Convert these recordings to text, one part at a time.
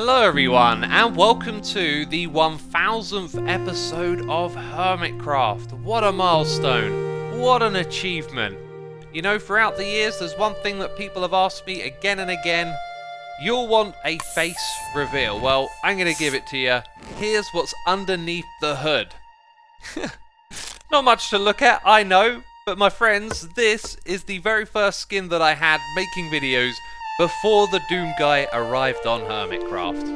Hello everyone, and welcome to the 1000th episode of Hermitcraft. What a milestone, what an achievement. You know, throughout the years there's one thing that people have asked me again and again. You'll want a face reveal. Well, I'm going to give it to you. Here's what's underneath the hood. Not much to look at, I know, but my friends, this is the very first skin that I had making videos before the Doom guy arrived on Hermitcraft.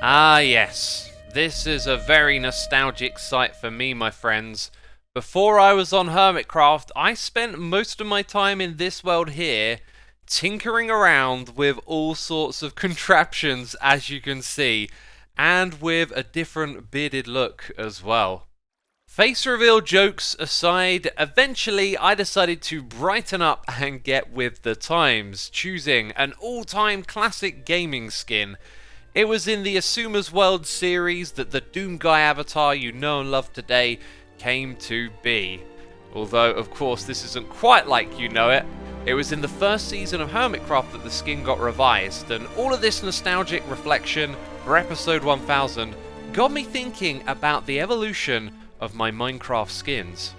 Ah yes, this is a very nostalgic sight for me, my friends. Before I was on Hermitcraft, I spent most of my time in this world here tinkering around with all sorts of contraptions, as you can see, and with a different bearded look as well. Face reveal jokes aside, eventually I decided to brighten up and get with the times, choosing an all-time classic gaming skin. It was in the Xisuma's World series that the Doom Guy avatar you know and love today came to be. Although, of course, this isn't quite like you know it. It was in the first season of Hermitcraft that the skin got revised, and all of this nostalgic reflection for episode 1000 got me thinking about the evolution of my Minecraft skins.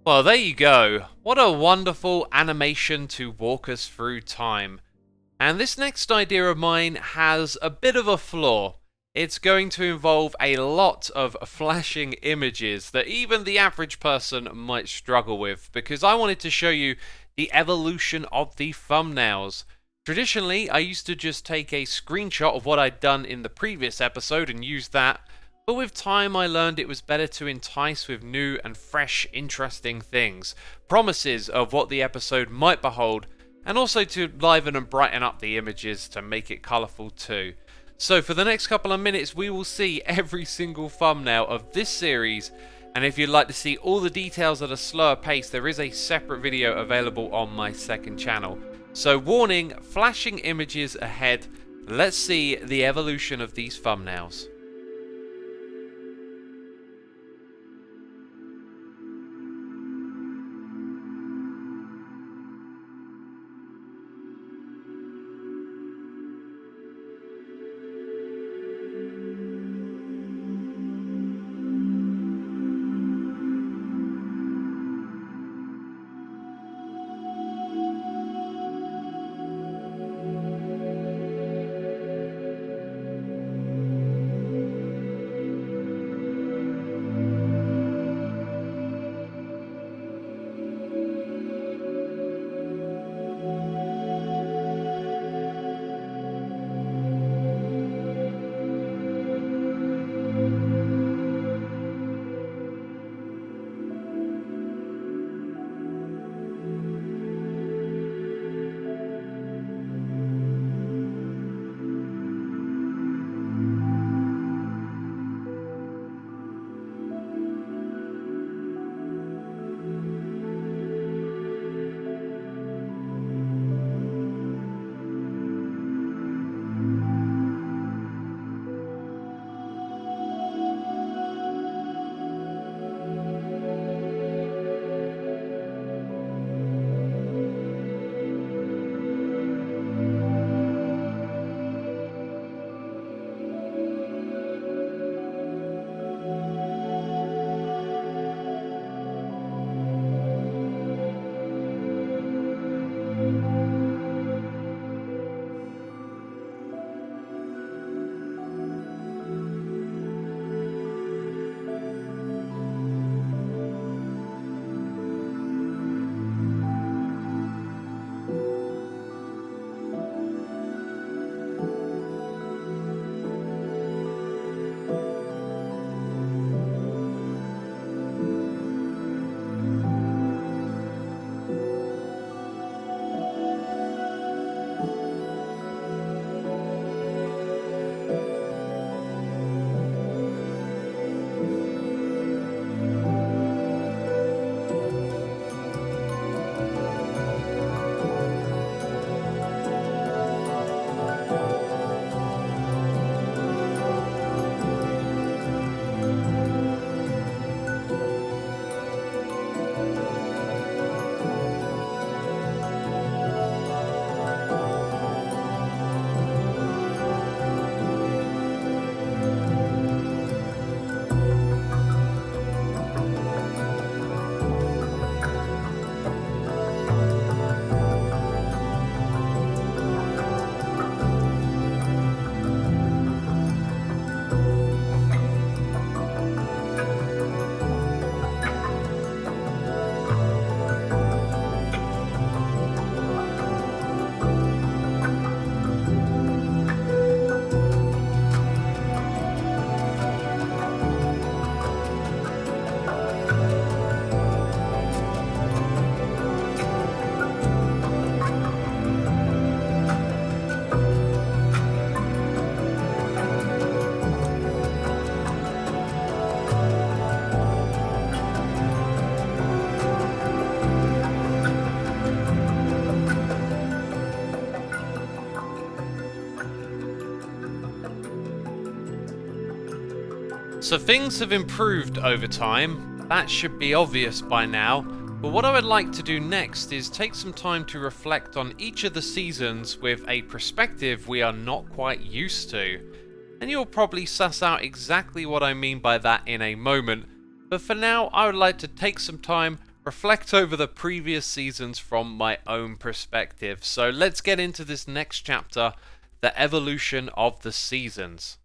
Well, there you go. What a wonderful animation to walk us through time. And this next idea of mine has a bit of a flaw. It's going to involve a lot of flashing images that even the average person might struggle with, because I wanted to show you the evolution of the thumbnails. Traditionally, I used to just take a screenshot of what I'd done in the previous episode and use that, but with time I learned it was better to entice with new and fresh, interesting things, promises of what the episode might behold, and also to liven and brighten up the images to make it colourful too. So for the next couple of minutes we will see every single thumbnail of this series, and if you'd like to see all the details at a slower pace, there is a separate video available on my second channel. So warning, flashing images ahead. Let's see the evolution of these thumbnails. So things have improved over time, that should be obvious by now, but what I would like to do next is take some time to reflect on each of the seasons with a perspective we are not quite used to. And you'll probably suss out exactly what I mean by that in a moment, but for now I would like to take some time, reflect over the previous seasons from my own perspective. So let's get into this next chapter, the evolution of the seasons.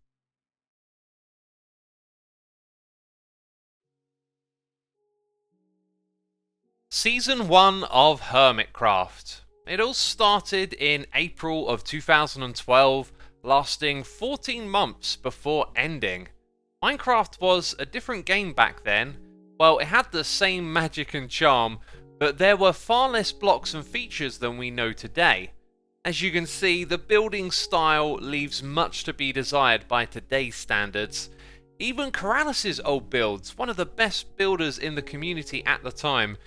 Season 1 of Hermitcraft. It all started in April of 2012, lasting 14 months before ending. Minecraft was a different game back then. Well, it had the same magic and charm, but there were far less blocks and features than we know today. As you can see, the building style leaves much to be desired by today's standards. Even Corralis's old builds, one of the best builders in the community at the time,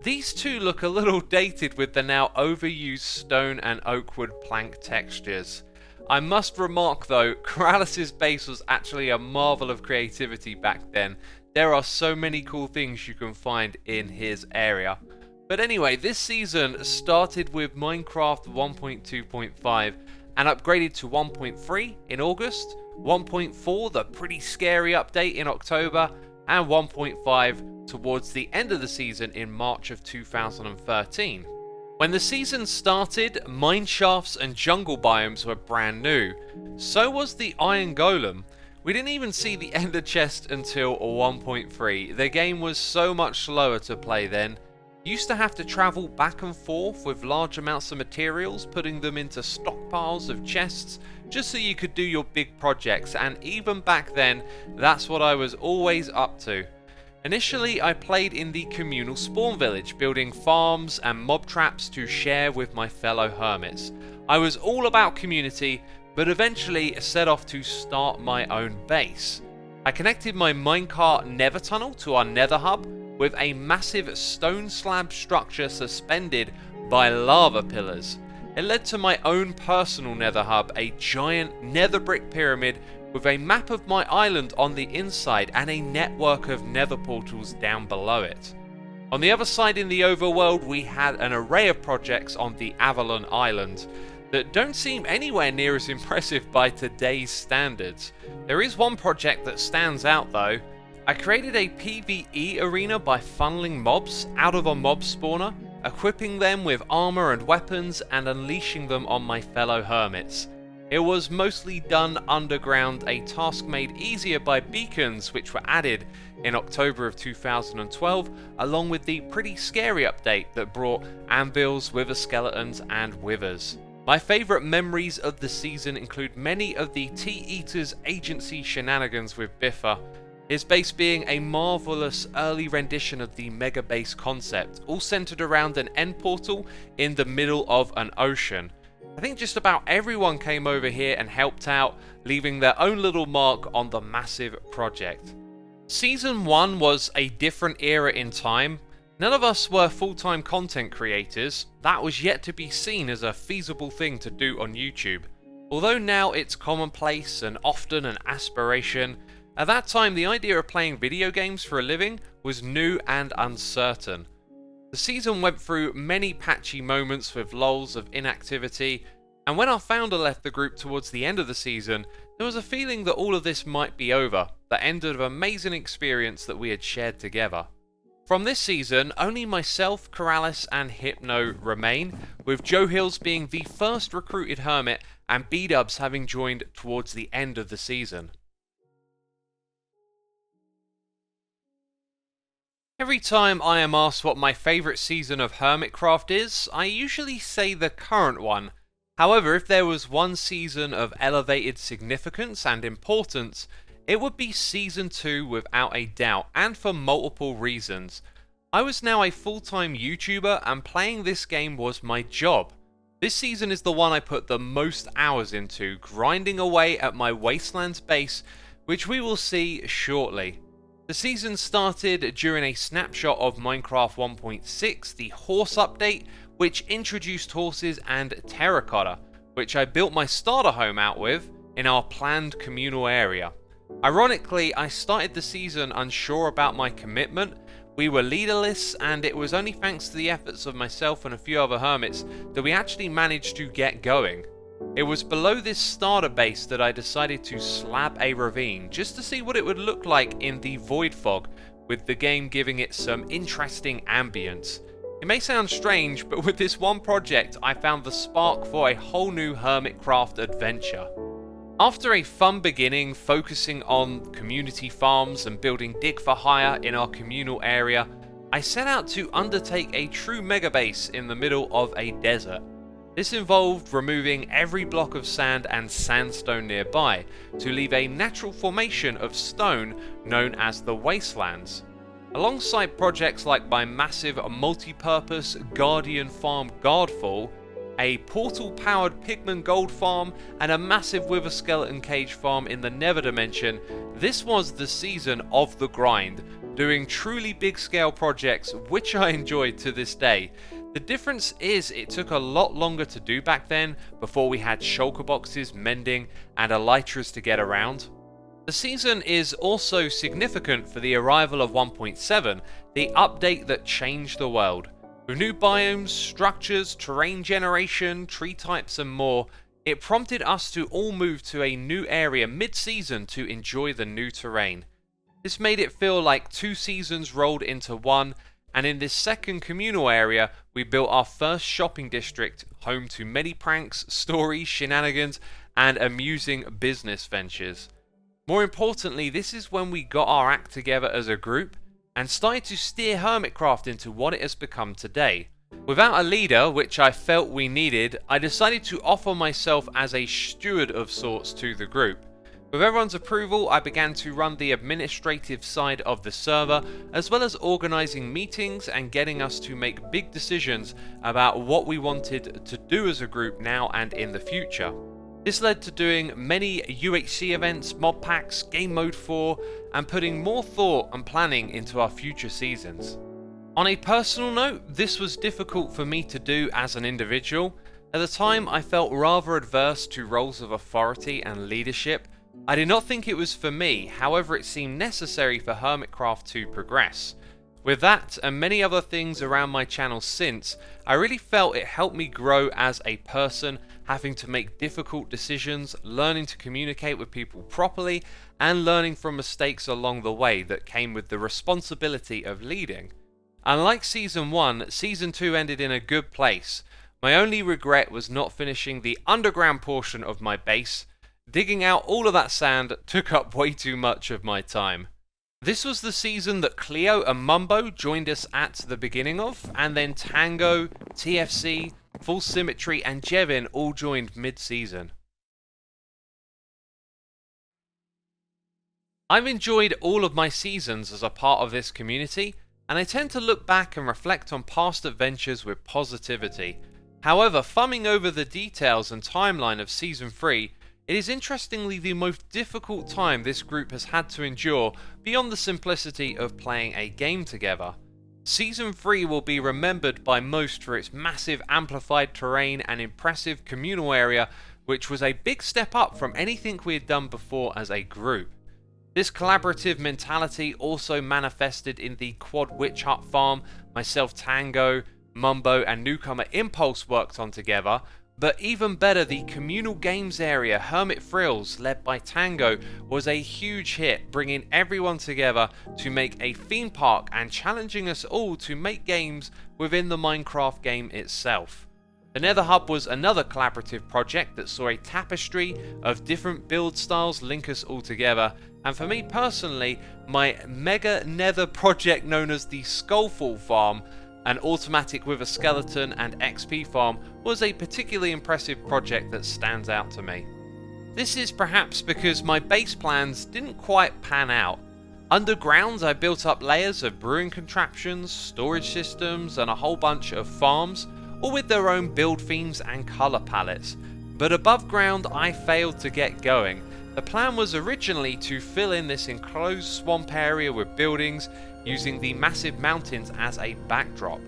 these two look a little dated with the now overused stone and oak wood plank textures. I must remark though, Corralis's base was actually a marvel of creativity back then. There are so many cool things you can find in his area. But anyway, this season started with Minecraft 1.2.5 and upgraded to 1.3 in August, 1.4 the pretty scary update in October, and 1.5 towards the end of the season in March of 2013. When the season started, mineshafts and jungle biomes were brand new. So was the Iron Golem. We didn't even see the Ender chest until 1.3. The game was so much slower to play then. You used to have to travel back and forth with large amounts of materials, putting them into stockpiles of chests just so you could do your big projects, and even back then, that's what I was always up to. Initially, I played in the communal spawn village, building farms and mob traps to share with my fellow hermits. I was all about community, but eventually set off to start my own base. I connected my minecart nether tunnel to our nether hub with a massive stone slab structure suspended by lava pillars. It led to my own personal nether hub, a giant nether brick pyramid with a map of my island on the inside and a network of nether portals down below it. On the other side in the overworld, we had an array of projects on the Avalon Island that don't seem anywhere near as impressive by today's standards. There is one project that stands out though. I created a PvE arena by funneling mobs out of a mob spawner, equipping them with armor and weapons and unleashing them on my fellow hermits. It was mostly done underground, a task made easier by beacons which were added in October of 2012, along with the pretty scary update that brought anvils, wither skeletons and withers. My favourite memories of the season include many of the T-Eater's agency shenanigans with Biffa, his base being a marvellous early rendition of the mega base concept, all centred around an end portal in the middle of an ocean. I think just about everyone came over here and helped out, leaving their own little mark on the massive project. Season 1 was a different era in time. None of us were full-time content creators. That was yet to be seen as a feasible thing to do on YouTube. Although now it's commonplace and often an aspiration, at that time the idea of playing video games for a living was new and uncertain. The season went through many patchy moments with lulls of inactivity, and when our founder left the group towards the end of the season, there was a feeling that all of this might be over, the end of an amazing experience that we had shared together. From this season, only myself, Corralis and Hypno remain, with Joe Hills being the first recruited hermit and B-Dubs having joined towards the end of the season. Every time I am asked what my favourite season of Hermitcraft is, I usually say the current one. However, if there was one season of elevated significance and importance, it would be Season 2 without a doubt, and for multiple reasons. I was now a full-time YouTuber and playing this game was my job. This season is the one I put the most hours into, grinding away at my Wastelands base, which we will see shortly. The season started during a snapshot of Minecraft 1.6, the horse update, which introduced horses and terracotta, which I built my starter home out with in our planned communal area. Ironically, I started the season unsure about my commitment. We were leaderless, and it was only thanks to the efforts of myself and a few other hermits that we actually managed to get going. It was below this starter base that I decided to slab a ravine, just to see what it would look like in the void fog, with the game giving it some interesting ambience. It may sound strange, but with this one project I found the spark for a whole new Hermitcraft adventure. After a fun beginning focusing on community farms and building dig for hire in our communal area, I set out to undertake a true megabase in the middle of a desert. This involved removing every block of sand and sandstone nearby to leave a natural formation of stone known as the Wastelands. Alongside projects like my massive multi-purpose Guardian Farm Guardfall, a portal-powered Pigman Gold Farm, and a massive Wither Skeleton Cage farm in the Nether Dimension, this was the season of the grind, doing truly big-scale projects which I enjoyed to this day. The difference is it took a lot longer to do back then, before we had shulker boxes, mending, and elytras to get around. The season is also significant for the arrival of 1.7, the update that changed the world. With new biomes, structures, terrain generation, tree types and more, it prompted us to all move to a new area mid-season to enjoy the new terrain. This made it feel like 2 seasons rolled into one, and in this second communal area we built our first shopping district, home to many pranks, stories, shenanigans and amusing business ventures. More importantly, this is when we got our act together as a group and started to steer Hermitcraft into what it has become today. Without a leader, which I felt we needed, I decided to offer myself as a steward of sorts to the group. With everyone's approval, I began to run the administrative side of the server, as well as organising meetings and getting us to make big decisions about what we wanted to do as a group now and in the future. This led to doing many UHC events, mod packs, game mode 4, and putting more thought and planning into our future seasons. On a personal note, this was difficult for me to do as an individual. At the time, I felt rather adverse to roles of authority and leadership. I did not think it was for me, however it seemed necessary for Hermitcraft to progress. With that and many other things around my channel since, I really felt it helped me grow as a person, having to make difficult decisions, learning to communicate with people properly, and learning from mistakes along the way that came with the responsibility of leading. Unlike Season 1, Season 2 ended in a good place. My only regret was not finishing the underground portion of my base. Digging out all of that sand took up way too much of my time. This was the season that Cleo and Mumbo joined us at the beginning of, and then Tango, TFC, Full Symmetry and Jevin all joined mid-season. I've enjoyed all of my seasons as a part of this community, and I tend to look back and reflect on past adventures with positivity. However, thumbing over the details and timeline of Season 3, it is interestingly the most difficult time this group has had to endure beyond the simplicity of playing a game together. Season 3 will be remembered by most for its massive amplified terrain and impressive communal area, which was a big step up from anything we had done before as a group. This collaborative mentality also manifested in the Quad Witch Hut farm myself, Tango, Mumbo and newcomer Impulse worked on together. But even better, the communal games area, Hermit Frills, led by Tango, was a huge hit, bringing everyone together to make a theme park and challenging us all to make games within the Minecraft game itself. The Nether Hub was another collaborative project that saw a tapestry of different build styles link us all together, and for me personally, my mega nether project known as the Skullfall Farm, an automatic with a skeleton and XP farm, was a particularly impressive project that stands out to me. This is perhaps because my base plans didn't quite pan out. Underground I built up layers of brewing contraptions, storage systems and a whole bunch of farms, all with their own build themes and colour palettes. But above ground I failed to get going. The plan was originally to fill in this enclosed swamp area with buildings, using the massive mountains as a backdrop.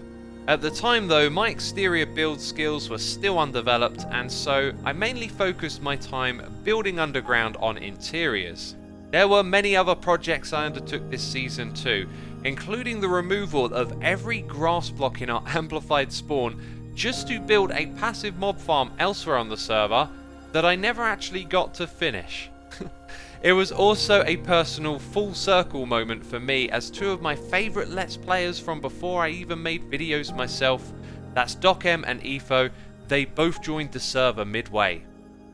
At the time though, my exterior build skills were still undeveloped, and so I mainly focused my time building underground on interiors. There were many other projects I undertook this season too, including the removal of every grass block in our amplified spawn just to build a passive mob farm elsewhere on the server that I never actually got to finish. It was also a personal full circle moment for me, as two of my favourite Let's Players from before I even made videos myself, that's DocM and Efo, they both joined the server midway.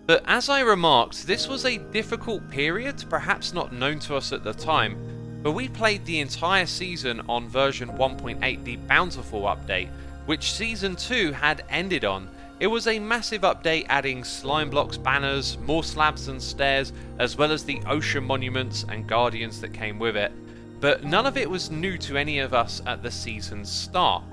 But as I remarked, this was a difficult period, perhaps not known to us at the time, but we played the entire season on version 1.8, the Bountiful update, which Season 2 had ended on. It was a massive update adding slime blocks, banners, more slabs and stairs, as well as the ocean monuments and guardians that came with it, but none of it was new to any of us at the season's start.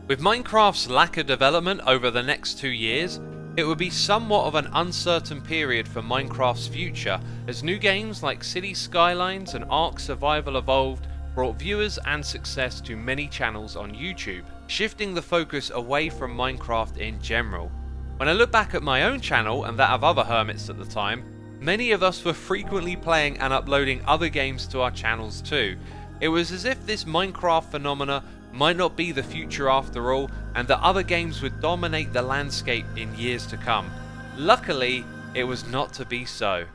With Minecraft's lack of development over the next 2 years, it would be somewhat of an uncertain period for Minecraft's future, as new games like City Skylines and Ark Survival Evolved brought viewers and success to many channels on YouTube, shifting the focus away from Minecraft in general. When I look back at my own channel and that of other hermits at the time, many of us were frequently playing and uploading other games to our channels too. It was as if this Minecraft phenomena might not be the future after all, and that other games would dominate the landscape in years to come. Luckily, it was not to be so.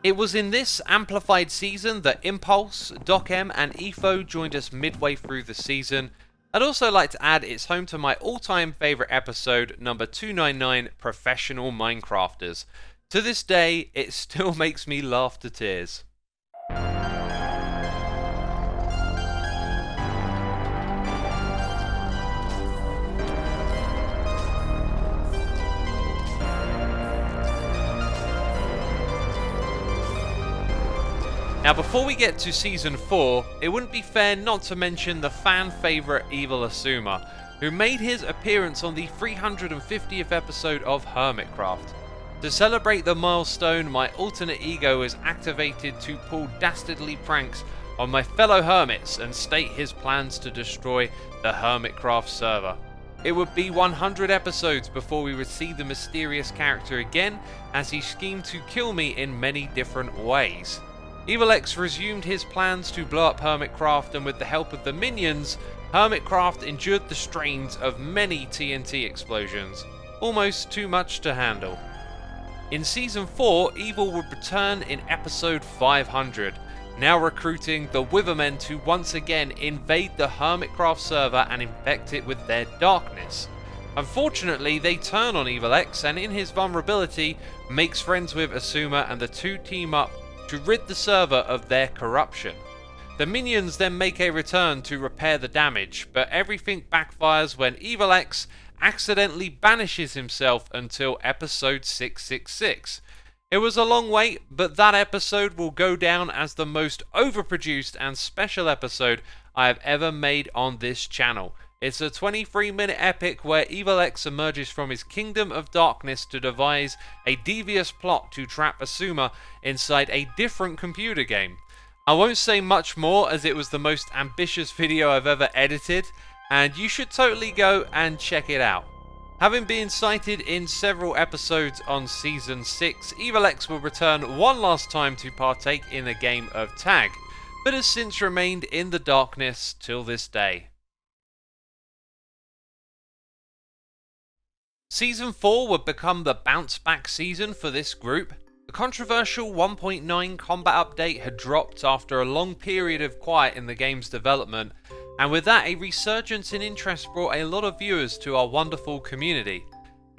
It was in this amplified season that Impulse, DocM and Efo joined us midway through the season. I'd also like to add it's home to my all-time favourite episode, number 299, Professional Minecrafters. To this day, it still makes me laugh to tears. Now before we get to Season 4, it wouldn't be fair not to mention the fan favourite ＥVOLUTION, who made his appearance on the 350th episode of Hermitcraft. To celebrate the milestone, my alternate ego is activated to pull dastardly pranks on my fellow hermits and state his plans to destroy the Hermitcraft server. It would be 100 episodes before we would see the mysterious character again, as he schemed to kill me in many different ways. EvilX resumed his plans to blow up Hermitcraft, and with the help of the minions, Hermitcraft endured the strains of many TNT explosions, almost too much to handle. In Season 4, Evil would return in episode 500, now recruiting the Withermen to once again invade the Hermitcraft server and infect it with their darkness. Unfortunately, they turn on EvilX, and in his vulnerability, makes friends with Xisuma, and the two team up to rid the server of their corruption. The minions then make a return to repair the damage, but everything backfires when EvilX accidentally banishes himself until episode 666. It was a long wait, but that episode will go down as the most overproduced and special episode I have ever made on this channel. It's a 23-minute epic where EvilX emerges from his kingdom of darkness to devise a devious plot to trap Xisuma inside a different computer game. I won't say much more, as it was the most ambitious video I've ever edited, and you should totally go and check it out. Having been cited in several episodes on Season 6, EvilX will return one last time to partake in a game of tag, but has since remained in the darkness till this day. Season 4 would become the bounce back season for this group. The controversial 1.9 combat update had dropped after a long period of quiet in the game's development, and with that a resurgence in interest brought a lot of viewers to our wonderful community.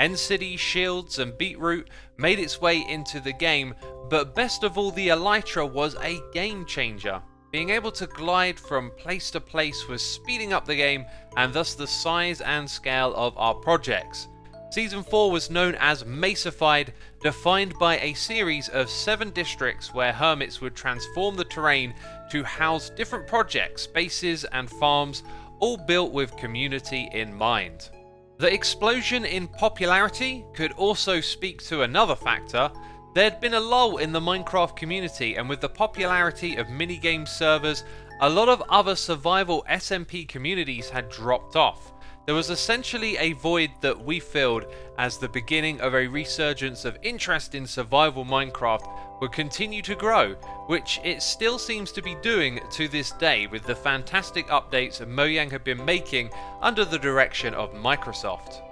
End City, Shields and Beetroot made its way into the game, but best of all, the Elytra was a game changer. Being able to glide from place to place was speeding up the game, and thus the size and scale of our projects. Season 4 was known as Mesified, defined by a series of 7 districts where hermits would transform the terrain to house different projects, bases and farms, all built with community in mind. The explosion in popularity could also speak to another factor. There had been a lull in the Minecraft community, and with the popularity of minigame servers, a lot of other survival SMP communities had dropped off. There was essentially a void that we filled, as the beginning of a resurgence of interest in survival Minecraft would continue to grow, which it still seems to be doing to this day with the fantastic updates Mojang have been making under the direction of Microsoft.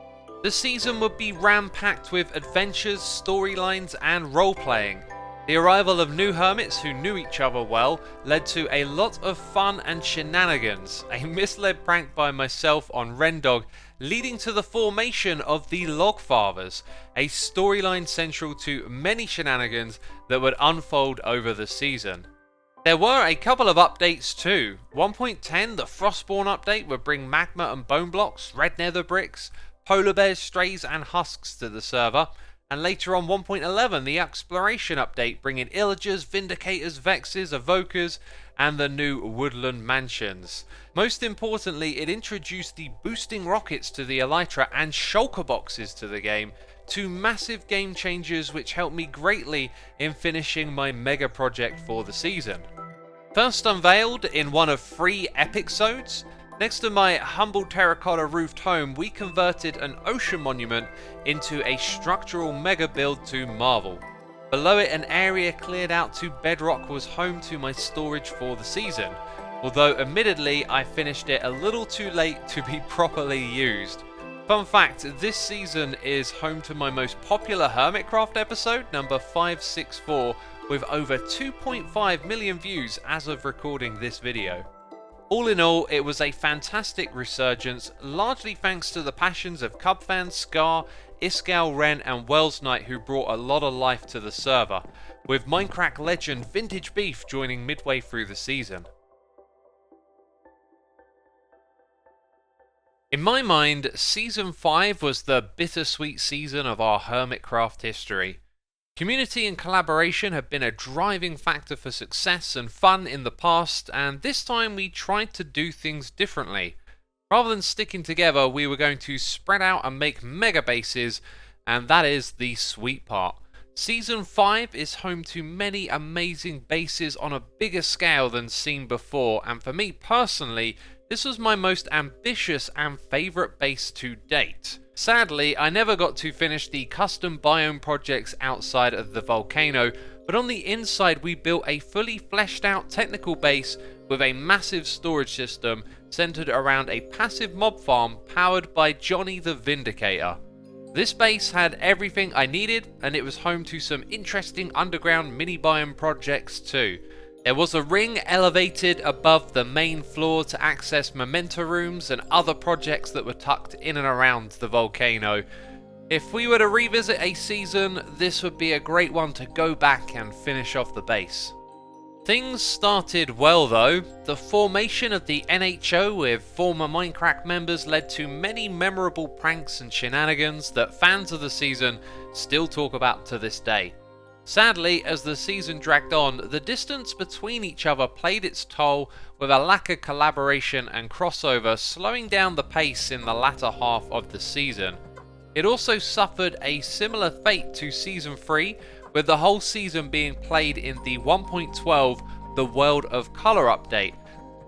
The season would be ram-packed with adventures, storylines and role-playing. The arrival of new hermits who knew each other well led to a lot of fun and shenanigans, a misled prank by myself on Rendog leading to the formation of the Logfathers, a storyline central to many shenanigans that would unfold over the season. There were a couple of updates too. 1.10, the Frostborn update, would bring magma and bone blocks, red nether bricks, polar bears, strays and husks to the server. And later on 1.11, the exploration update, bringing Illagers, Vindicators, Vexes, Evokers and the new Woodland Mansions. Most importantly, it introduced the boosting rockets to the Elytra and shulker boxes to the game, two massive game changers which helped me greatly in finishing my mega project for the season. First unveiled in one of 3 episodes, next to my humble terracotta roofed home, we converted an ocean monument into a structural mega build to marvel. Below it, an area cleared out to bedrock was home to my storage for the season, although admittedly I finished it a little too late to be properly used. Fun fact, this season is home to my most popular Hermitcraft episode, number 564, with over 2.5 million views as of recording this video. All in all, it was a fantastic resurgence, largely thanks to the passions of Cubfan, Scar, Iskall, Ren and Wells Knight, who brought a lot of life to the server, with Minecraft legend Vintage Beef joining midway through the season. In my mind, Season 5 was the bittersweet season of our Hermitcraft history. Community and collaboration have been a driving factor for success and fun in the past, and this time we tried to do things differently. Rather than sticking together, we were going to spread out and make mega bases, and that is the sweet part. Season 5 is home to many amazing bases on a bigger scale than seen before, and for me personally, this was my most ambitious and favourite base to date. Sadly, I never got to finish the custom biome projects outside of the volcano, but on the inside we built a fully fleshed out technical base with a massive storage system centered around a passive mob farm powered by Johnny the Vindicator. This base had everything I needed, and it was home to some interesting underground mini biome projects too. There was a ring elevated above the main floor to access memento rooms and other projects that were tucked in and around the volcano. If we were to revisit a season, this would be a great one to go back and finish off the base. Things started well though. The formation of the NHO with former Minecraft members led to many memorable pranks and shenanigans that fans of the season still talk about to this day. Sadly, as the season dragged on, the distance between each other played its toll, with a lack of collaboration and crossover slowing down the pace in the latter half of the season. It also suffered a similar fate to Season 3, with the whole season being played in the 1.12 The World of Colour update.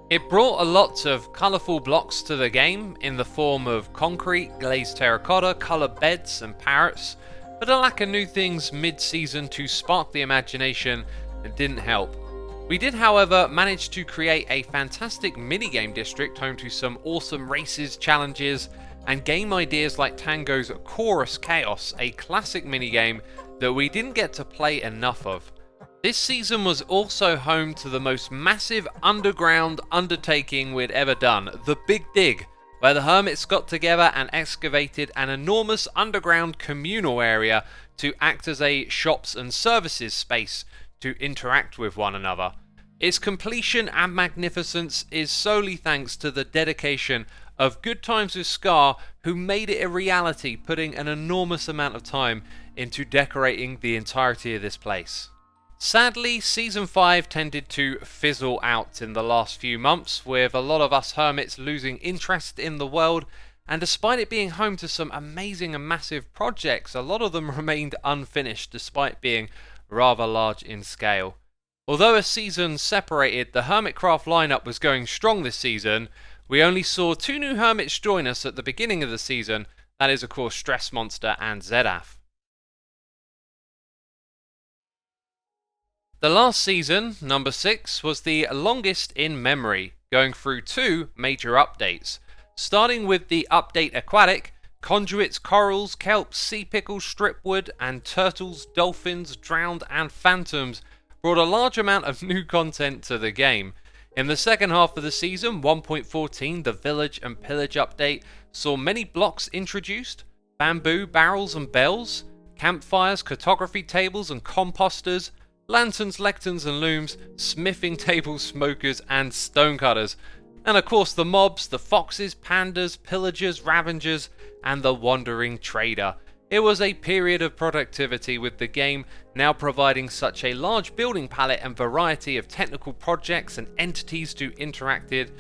It brought a lot of colourful blocks to the game in the form of concrete, glazed terracotta, coloured beds and parrots, but a lack of new things mid-season to spark the imagination didn't help. We did, however, manage to create a fantastic minigame district home to some awesome races, challenges, and game ideas like Tango's Chorus Chaos, a classic minigame that we didn't get to play enough of. This season was also home to the most massive underground undertaking we'd ever done, the Big Dig, where the hermits got together and excavated an enormous underground communal area to act as a shops and services space to interact with one another. Its completion and magnificence is solely thanks to the dedication of Good Times with Scar, who made it a reality, putting an enormous amount of time into decorating the entirety of this place. Sadly, Season 5 tended to fizzle out in the last few months, with a lot of us hermits losing interest in the world, and despite it being home to some amazing and massive projects, a lot of them remained unfinished despite being rather large in scale. Although a season separated, the Hermitcraft lineup was going strong this season. We only saw 2 new hermits join us at the beginning of the season, that is of course Stress Monster and Zedaf. The last season, number 6, was the longest in memory, going through 2 major updates. Starting with the update Aquatic, Conduits, corals, kelps, sea pickles, stripwood, and turtles, dolphins, drowned, and phantoms brought a large amount of new content to the game. In the second half of the season, 1.14, the Village and Pillage update, saw many blocks introduced, bamboo, barrels and bells, campfires, cartography tables and composters, lanterns, lecterns and looms, smithing tables, smokers and stonecutters. And of course the mobs, the foxes, pandas, pillagers, ravengers, and the wandering trader. It was a period of productivity, with the game now providing such a large building palette and variety of technical projects and entities to interact with.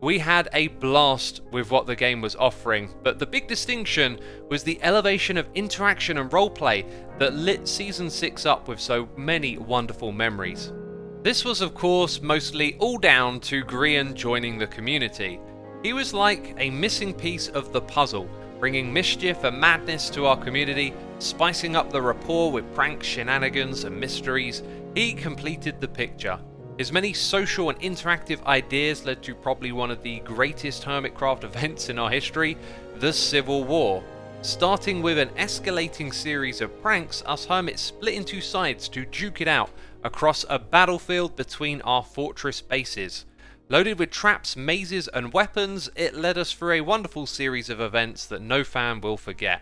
We had a blast with what the game was offering, but the big distinction was the elevation of interaction and roleplay that lit Season 6 up with so many wonderful memories. This was of course mostly all down to Grian joining the community. He was like a missing piece of the puzzle, bringing mischief and madness to our community, spicing up the rapport with pranks, shenanigans and mysteries. He completed the picture. His many social and interactive ideas led to probably one of the greatest Hermitcraft events in our history, the Civil War. Starting with an escalating series of pranks, us hermits split into sides to duke it out across a battlefield between our fortress bases. Loaded with traps, mazes and weapons, it led us through a wonderful series of events that no fan will forget.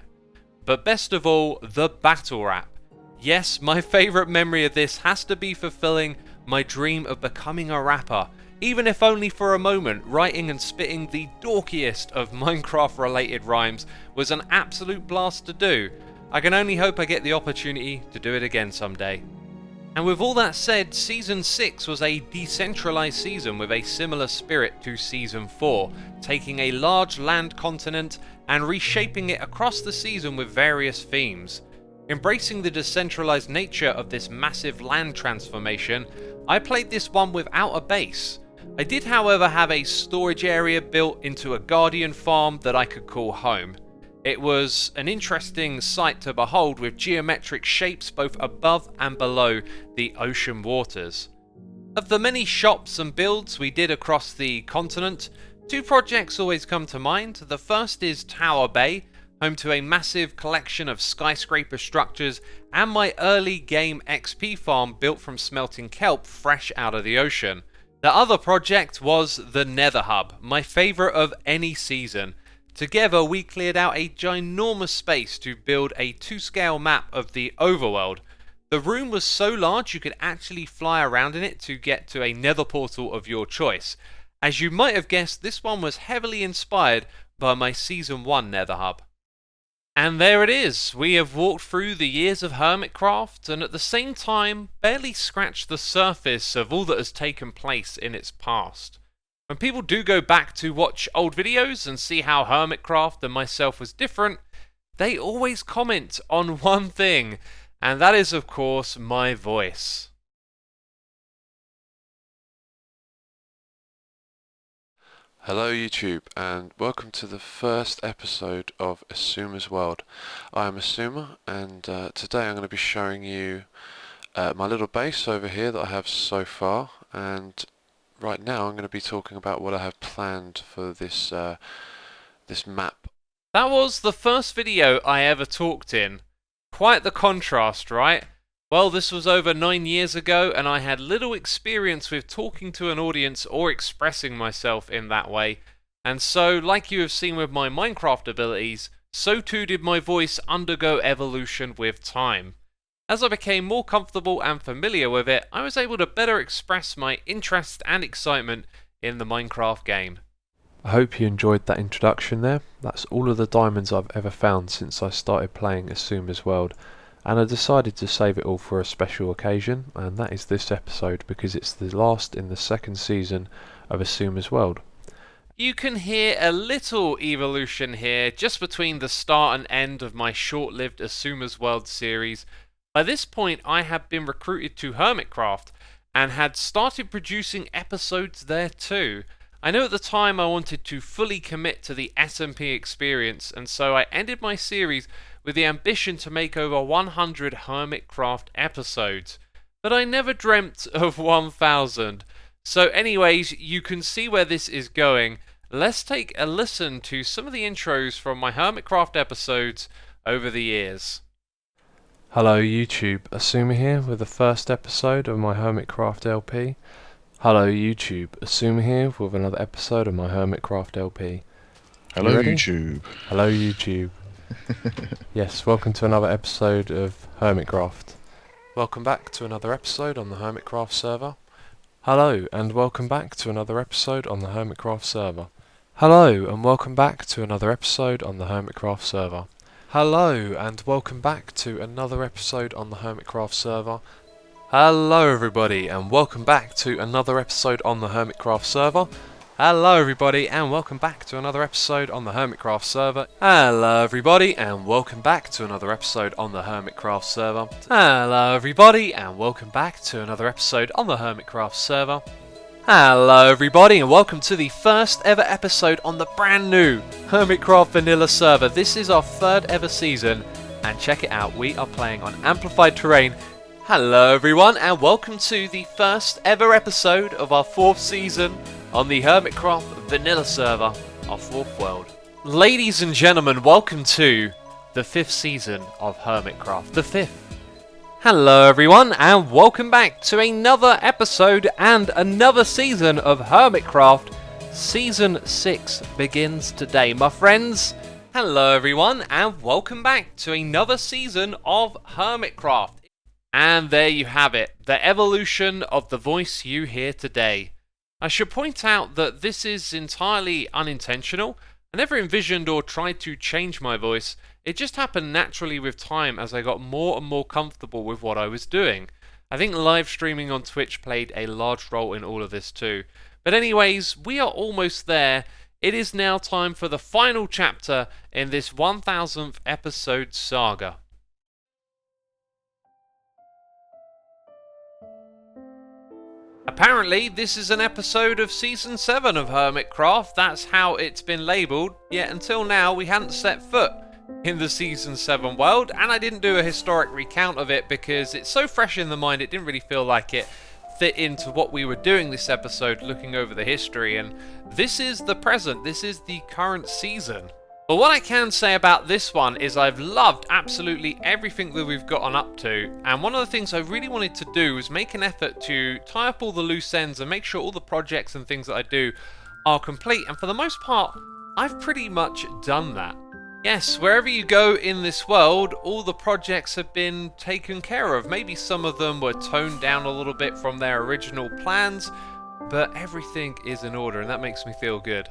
But best of all, the battle rap. Yes, my favourite memory of this has to be fulfilling my dream of becoming a rapper, even if only for a moment. Writing and spitting the dorkiest of Minecraft related rhymes was an absolute blast to do. I can only hope I get the opportunity to do it again someday. And with all that said, Season 6 was a decentralized season with a similar spirit to Season 4, taking a large land continent and reshaping it across the season with various themes. Embracing the decentralized nature of this massive land transformation, I played this one without a base. I did however have a storage area built into a guardian farm that I could call home. It was an interesting sight to behold, with geometric shapes both above and below the ocean waters. Of the many shops and builds we did across the continent, two projects always come to mind. The first is Tower Bay, home to a massive collection of skyscraper structures, and my early game XP farm built from smelting kelp fresh out of the ocean. The other project was the Nether Hub, my favourite of any season. Together we cleared out a ginormous space to build a 2-scale map of the overworld. The room was so large you could actually fly around in it to get to a nether portal of your choice. As you might have guessed, this one was heavily inspired by my Season 1 Nether Hub. And there it is. We have walked through the years of Hermitcraft and at the same time barely scratched the surface of all that has taken place in its past. When people do go back to watch old videos and see how Hermitcraft and myself was different, they always comment on one thing, and that is of course my voice. Hello YouTube, and welcome to the first episode of Xisuma's World. I am Xisuma, and today I'm going to be showing you my little base over here that I have so far, and right now I'm going to be talking about what I have planned for this this map. That was the first video I ever talked in. Quite the contrast, right? Well, this was over 9 years ago, and I had little experience with talking to an audience or expressing myself in that way. And so, like you have seen with my Minecraft abilities, so too did my voice undergo evolution with time. As I became more comfortable and familiar with it, I was able to better express my interest and excitement in the Minecraft game. I hope you enjoyed that introduction there. That's all of the diamonds I've ever found since I started playing Xisuma's World, and I decided to save it all for a special occasion, and that is this episode because it's the last in the second season of Xisuma's World. You can hear a little evolution here just between the start and end of my short-lived Xisuma's World series. By this point I had been recruited to Hermitcraft and had started producing episodes there too. I know at the time I wanted to fully commit to the SMP experience, and so I ended my series with the ambition to make over 100 Hermitcraft episodes. But I never dreamt of 1000. So anyways, you can see where this is going, let's take a listen to some of the intros from my Hermitcraft episodes over the years. Hello YouTube, Xisuma here with the first episode of my Hermitcraft LP. Hello YouTube, Xisuma here with another episode of my Hermitcraft LP. Hello ready? YouTube. Hello YouTube. Yes, welcome to another episode of Hermitcraft. Welcome back to another episode on the Hermitcraft server. Hello and welcome back to another episode on the Hermitcraft server. Hello and welcome back to another episode on the Hermitcraft server. Hello and welcome back to another episode on the Hermitcraft server. Hello everybody and welcome back to another episode on the Hermitcraft server. Hello everybody and welcome back to another episode on the Hermitcraft server. Hello everybody and welcome back to another episode on the Hermitcraft server. Hello everybody and welcome back to another episode on the Hermitcraft server. Hello everybody and welcome to the first ever episode on the brand new Hermitcraft vanilla server. This is our third ever season and check it out, we are playing on amplified terrain. Hello everyone and welcome to the first ever episode of our fourth season on the Hermitcraft vanilla server, our fourth world. Ladies and gentlemen, welcome to the fifth season of Hermitcraft, the fifth. Hello everyone and welcome back to another episode and another season of Hermitcraft. Season 6 begins today, my friends. Hello everyone and welcome back to another season of Hermitcraft. And there you have it, the evolution of the voice you hear today. I should point out that this is entirely unintentional. I never envisioned or tried to change my voice. It just happened naturally with time as I got more and more comfortable with what I was doing. I think live streaming on Twitch played a large role in all of this too. But anyways, we are almost there. It is now time for the final chapter in this 1000th episode saga. Apparently, this is an episode of Season 7 of Hermitcraft, that's how it's been labelled, yet until now we hadn't set foot in the Season 7 world, and I didn't do a historic recount of it because it's so fresh in the mind it didn't really feel like it fit into what we were doing this episode, looking over the history, and this is the present, this is the current season. But what I can say about this one is I've loved absolutely everything that we've gotten up to, and one of the things I really wanted to do was make an effort to tie up all the loose ends and make sure all the projects and things that I do are complete, and for the most part I've pretty much done that. Yes, wherever you go in this world, all the projects have been taken care of. Maybe some of them were toned down a little bit from their original plans, but everything is in order and that makes me feel good.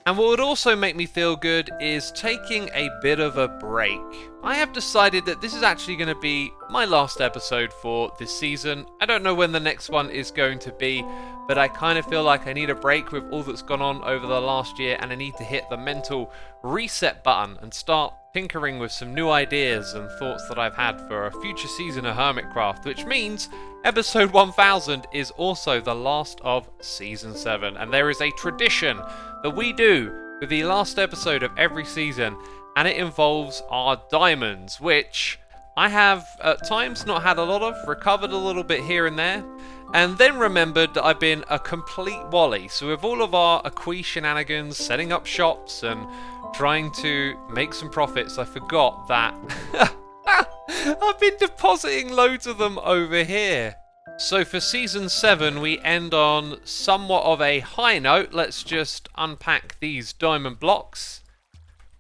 And what would also make me feel good is taking a bit of a break. I have decided that this is actually going to be my last episode for this season. I don't know when the next one is going to be, but I kind of feel like I need a break with all that's gone on over the last year, and I need to hit the mental reset button and start tinkering with some new ideas and thoughts that I've had for a future season of Hermitcraft, which means episode 1000 is also the last of Season 7, and there is a tradition that we do with the last episode of every season, and it involves our diamonds, which I have at times not had a lot of, recovered a little bit here and there, and then remembered that I've been a complete wally. So with all of our Acquis shenanigans, setting up shops and trying to make some profits, I forgot that I've been depositing loads of them over here. So for Season 7 we end on somewhat of a high note. Let's just unpack these diamond blocks.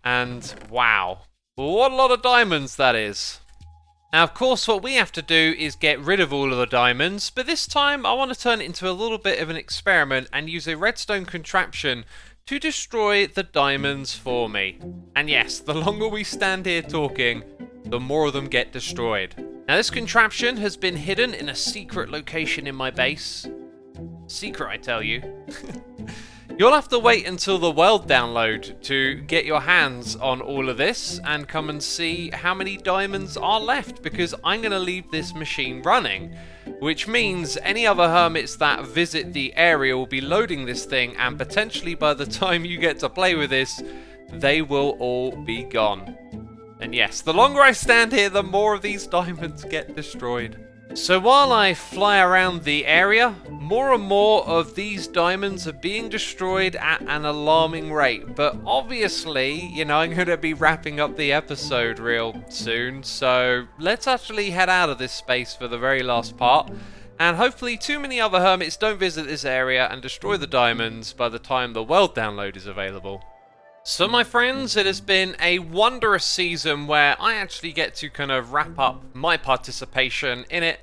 And wow, what a lot of diamonds that is. Now of course what we have to do is get rid of all of the diamonds, but this time I want to turn it into a little bit of an experiment and use a redstone contraption to destroy the diamonds for me. And yes, the longer we stand here talking, the more of them get destroyed. Now this contraption has been hidden in a secret location in my base. Secret, I tell you. You'll have to wait until the world download to get your hands on all of this and come and see how many diamonds are left, because I'm going to leave this machine running, which means any other hermits that visit the area will be loading this thing, and potentially by the time you get to play with this, they will all be gone. And yes, the longer I stand here, the more of these diamonds get destroyed. So while I fly around the area, more and more of these diamonds are being destroyed at an alarming rate. But obviously, you know, I'm going to be wrapping up the episode real soon. So let's actually head out of this space for the very last part. And hopefully too many other hermits don't visit this area and destroy the diamonds by the time the world download is available. So my friends, it has been a wondrous season where I actually get to kind of wrap up my participation in it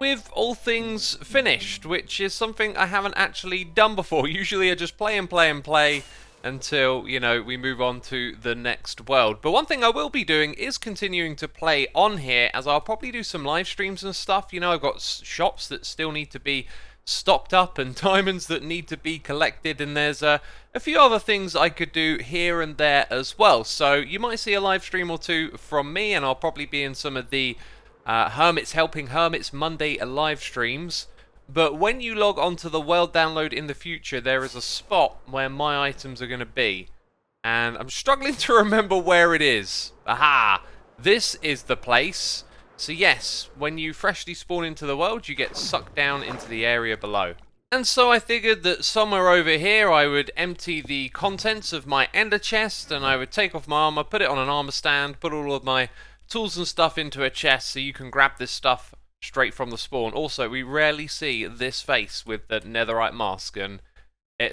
with all things finished, which is something I haven't actually done before. Usually I just play and play and play until, you know, we move on to the next world. But one thing I will be doing is continuing to play on here, as I'll probably do some live streams and stuff. You know, I've got shops that still need to be stocked up and diamonds that need to be collected, and there's a few other things I could do here and there as well. So you might see a live stream or two from me, and I'll probably be in some of the Hermits Helping Hermits Monday live streams. But when you log onto the world download in the future, there is a spot where my items are going to be, and I'm struggling to remember where it is. Aha! This is the place. So yes, when you freshly spawn into the world, you get sucked down into the area below. And so I figured that somewhere over here I would empty the contents of my ender chest, and I would take off my armor, put it on an armor stand, put all of my tools and stuff into a chest so you can grab this stuff straight from the spawn. Also, we rarely see this face with the netherite mask, and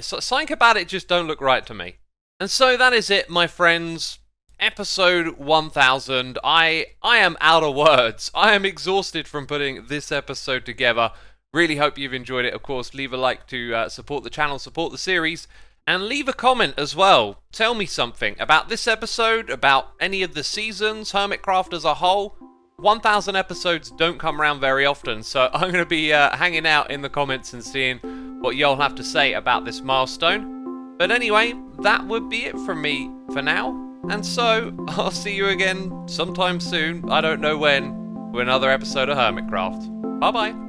something about it just don't look right to me. And so that is it, my friends. Episode 1000. I am out of words. I am exhausted from putting this episode together. Really hope you've enjoyed it. Of course, leave a like to support the channel, support the series, and leave a comment as well. Tell me something about this episode, about any of the seasons, Hermitcraft as a whole. 1000 episodes don't come around very often, so I'm going to be hanging out in the comments and seeing what y'all have to say about this milestone. But anyway, that would be it from me for now. And so, I'll see you again sometime soon, I don't know when, with another episode of Hermitcraft. Bye bye.